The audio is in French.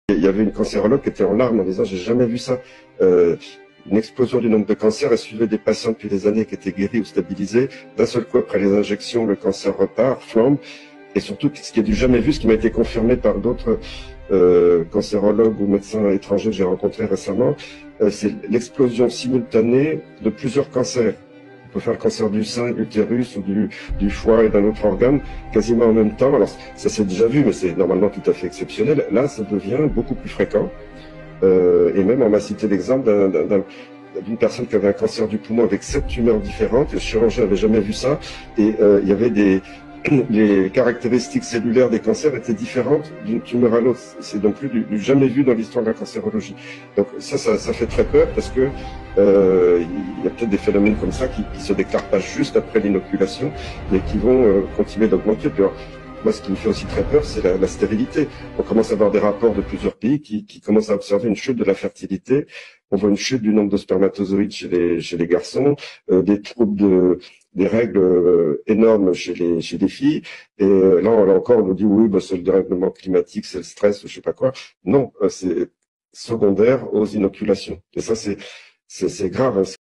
Il y avait une cancérologue qui était en larmes en disant « j'ai jamais vu ça ». Une explosion du nombre de cancers. Elle suivait des patients depuis des années qui étaient guéris ou stabilisés. D'un seul coup, après les injections, le cancer repart, flambe. Et surtout, ce qui est du jamais vu, ce qui m'a été confirmé par d'autres cancérologues ou médecins étrangers que j'ai rencontrés récemment, c'est l'explosion simultanée de plusieurs cancers. On peut faire le cancer du sein, de l'utérus ou du foie et d'un autre organe quasiment en même temps. Alors ça s'est déjà vu, mais c'est normalement tout à fait exceptionnel. Là, ça devient beaucoup plus fréquent. Et même on m'a cité l'exemple d'une personne qui avait un cancer du poumon avec 7 tumeurs différentes. Le chirurgien n'avait jamais vu ça. Et il y avait les caractéristiques cellulaires des cancers étaient différentes d'une tumeur à l'autre. C'est donc plus du jamais vu dans l'histoire de la cancérologie. Donc ça fait très peur parce que il y a peut-être des phénomènes comme ça qui se déclarent pas juste après l'inoculation, mais qui vont continuer d'augmenter. Puis alors, moi, ce qui me fait aussi très peur, c'est la stérilité. On commence à avoir des rapports de plusieurs pays qui commencent à observer une chute de la fertilité. On voit une chute du nombre de spermatozoïdes chez les garçons, des troubles des règles énormes chez les filles. Et là encore, on nous dit oui, bah, c'est le dérèglement climatique, c'est le stress, je sais pas quoi. Non, c'est secondaire aux inoculations. Et ça, c'est grave, hein.